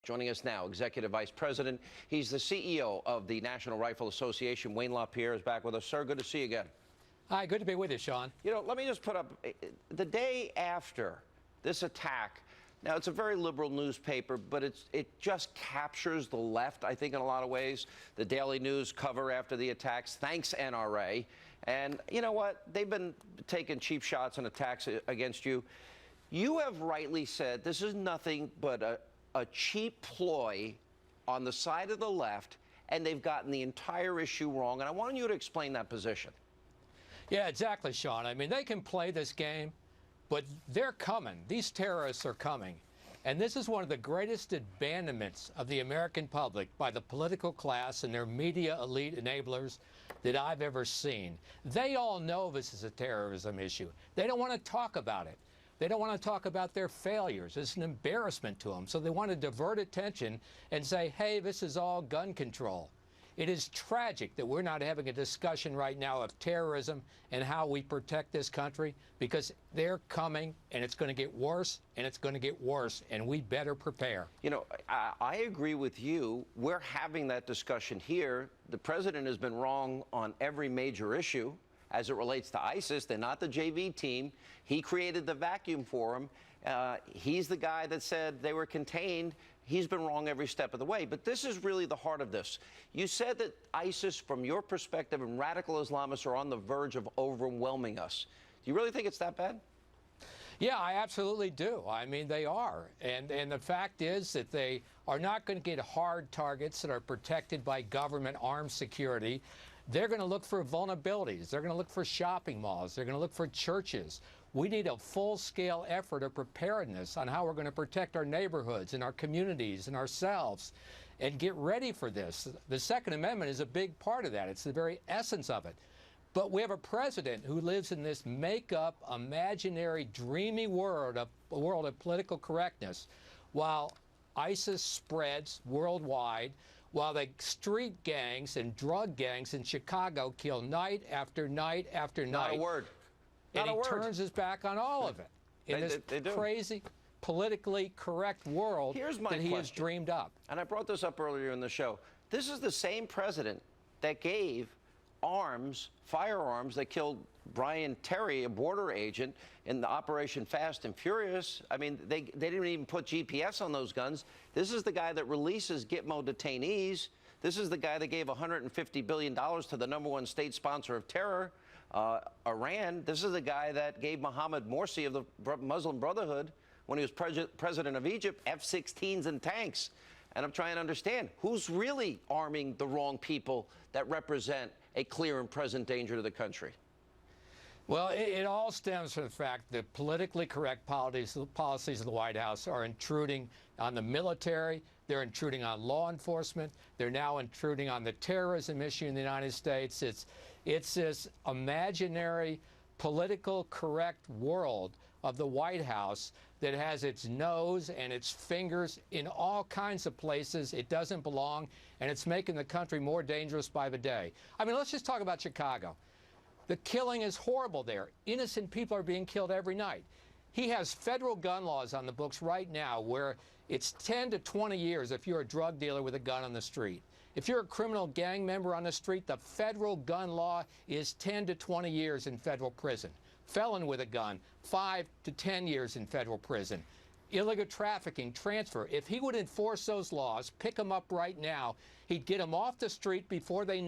Joining us now, Executive Vice President. He's the CEO of the National Rifle Association. Wayne LaPierre is back with us. Sir, good to see you again. Hi, good to be with you, Sean. You know, let me just put up, the day after this attack, now it's a very liberal newspaper, but it just captures the left, I think, in a lot of ways. The Daily News cover after the attacks, thanks NRA. And you know what? They've been taking cheap shots and attacks against you. You have rightly said this is nothing but a cheap ploy on the side of the left, and they've gotten the entire issue wrong. And I want you to explain that position. Yeah, exactly, Sean. I mean, they can play this game, but they're coming. These terrorists are coming. And this is one of the greatest abandonments of the American public by the political class and their media elite enablers that I've ever seen. They all know this is a terrorism issue. They don't want to talk about it. They don't want to talk about their failures. It's an embarrassment to them. So they want to divert attention and say, hey, this is all gun control. It is tragic that we're not having a discussion right now of terrorism and how we protect this country, because they're coming, and it's going to get worse, and it's going to get worse, and we better prepare. You know, I agree with you. We're having that discussion here. The president has been wrong on every major issue as it relates to ISIS. They're not the JV team. He created the vacuum for them. He's the guy that said they were contained. He's been wrong every step of the way. But this is really the heart of this. You said that ISIS, from your perspective, and radical Islamists are on the verge of overwhelming us. Do you really think it's that bad? Yeah, I absolutely do. I mean, they are. And the fact is that they are not going to get hard targets that are protected by government armed security. They're going to look for vulnerabilities. They're going to look for shopping malls. They're going to look for churches. We need a full-scale effort of preparedness on how we're going to protect our neighborhoods and our communities and ourselves and get ready for this. The Second Amendment is a big part of that. It's the very essence of it. But we have a president who lives in this make-up, imaginary, dreamy world of political correctness, while ISIS spreads worldwide, while the street gangs and drug gangs in Chicago kill night after night after night. Not a word. And he turns his back on all of it in this crazy, politically correct world that he has dreamed up. And I brought this up earlier in the show. This is the same president that gave firearms that killed Brian Terry, a border agent, in the Operation Fast and Furious. I mean, they didn't even put GPS on those guns. This is the guy that releases Gitmo detainees. This is the guy that gave $150 billion to the #1 state sponsor of terror, Iran. This is the guy that gave Mohammed Morsi of the Muslim Brotherhood, when he was president of Egypt, F-16s and tanks. And I'm trying to understand, who's really arming the wrong people that represent a clear and present danger to the country? Well, it all stems from the fact that politically correct policies of the White House are intruding on the military. They're intruding on law enforcement. They're now intruding on the terrorism issue in the United States. It's this imaginary, political correct world of the White House that has its nose and its fingers in all kinds of places it doesn't belong, and it's making the country more dangerous by the day. I mean, let's just talk about Chicago. The killing is horrible there. Innocent people are being killed every night. He has federal gun laws on the books right now where it's 10 to 20 years if you're a drug dealer with a gun on the street. If you're a criminal gang member on the street, the federal gun law is 10 to 20 years in federal prison. Felon with a gun, 5 to 10 years in federal prison. Illegal trafficking, transfer. If he would enforce those laws, pick them up right now, he'd get them off the street before they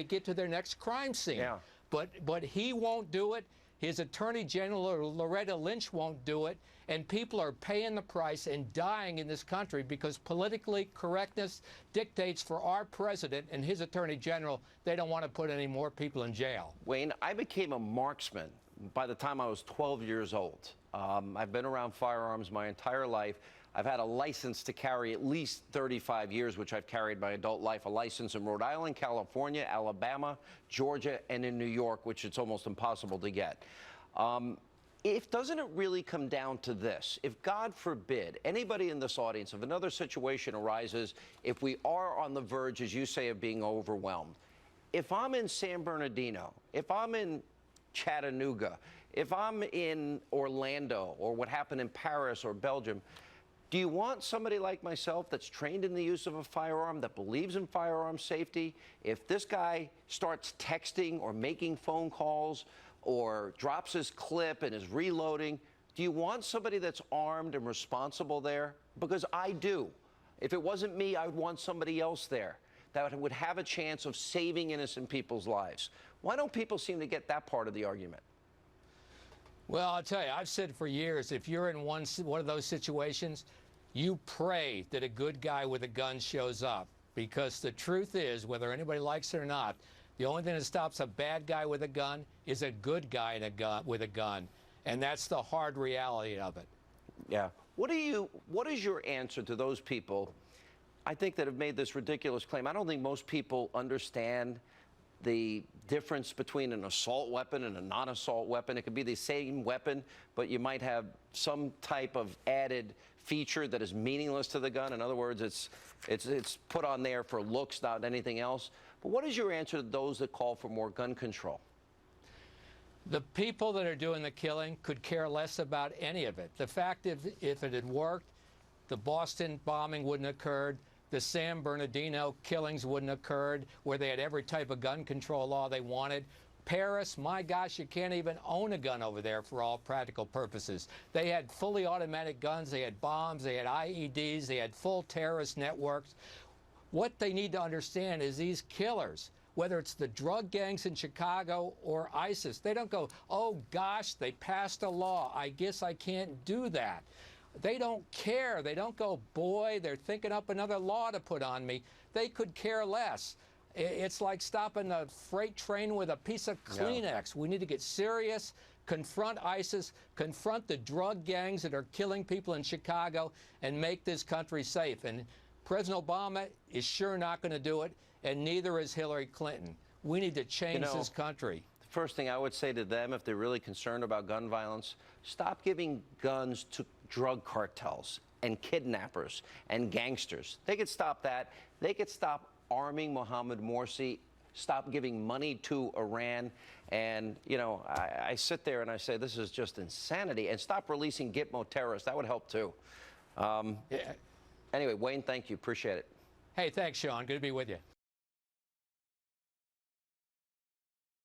get to their next crime scene. Yeah. But he won't do it. His Attorney General, Loretta Lynch, won't do it. And people are paying the price and dying in this country because politically correctness dictates for our president and his Attorney General they don't want to put any more people in jail. Wayne, I became a marksman by the time I was 12 years old. I've been around firearms my entire life. I've had a license to carry at least 35 years, which I've carried my adult life, a license in Rhode Island, California, Alabama, Georgia, and in New York, which it's almost impossible to get. Doesn't it really come down to this? If, God forbid, anybody in this audience, if another situation arises, if we are on the verge, as you say, of being overwhelmed, if I'm in San Bernardino, if I'm in Chattanooga, if I'm in Orlando, or what happened in Paris or Belgium, Do you want somebody like myself that's trained in the use of a firearm, that believes in firearm safety? If this guy starts texting or making phone calls or drops his clip and is reloading, do you want somebody that's armed and responsible there? Because I do. If it wasn't me, I would want somebody else there that would have a chance of saving innocent people's lives. Why don't people seem to get that part of the argument? Well, I'll tell you, I've said for years, if you're in one of those situations, you pray that a good guy with a gun shows up. Because the truth is, whether anybody likes it or not, the only thing that stops a bad guy with a gun is a good guy with a gun. And that's the hard reality of it. Yeah. What is your answer to those people, I think, that have made this ridiculous claim? I don't think most people understand the difference between an assault weapon and a non-assault weapon. It could be the same weapon, but you might have some type of added feature that is meaningless to the gun. In other words, it's put on there for looks, not anything else. But what is your answer to those that call for more gun control? The people that are doing the killing could care less about any of it. The fact if it had worked, the Boston bombing wouldn't have occurred. The San Bernardino killings wouldn't have occurred, where they had every type of gun control law they wanted. Paris, my gosh, you can't even own a gun over there for all practical purposes. They had fully automatic guns, they had bombs, they had IEDs, they had full terrorist networks. What they need to understand is these killers, whether it's the drug gangs in Chicago or ISIS, they don't go, oh gosh, they passed a law, I guess I can't do that. They don't care. They don't go, boy, they're thinking up another law to put on me. They could care less. It's like stopping a freight train with a piece of Kleenex. We need to get serious, confront ISIS, confront the drug gangs that are killing people in Chicago, and make this country safe. And President Obama is sure not going to do it, and neither is Hillary Clinton. We need to change this country. The first thing I would say to them, if they're really concerned about gun violence, stop giving guns to drug cartels and kidnappers and gangsters. They could stop that. They could stop arming Mohammed Morsi, stop giving money to Iran. And, you know, I sit there and I say, this is just insanity. And stop releasing Gitmo terrorists. That would help, too. Anyway, Wayne, thank you. Appreciate it. Hey, thanks, Sean. Good to be with you.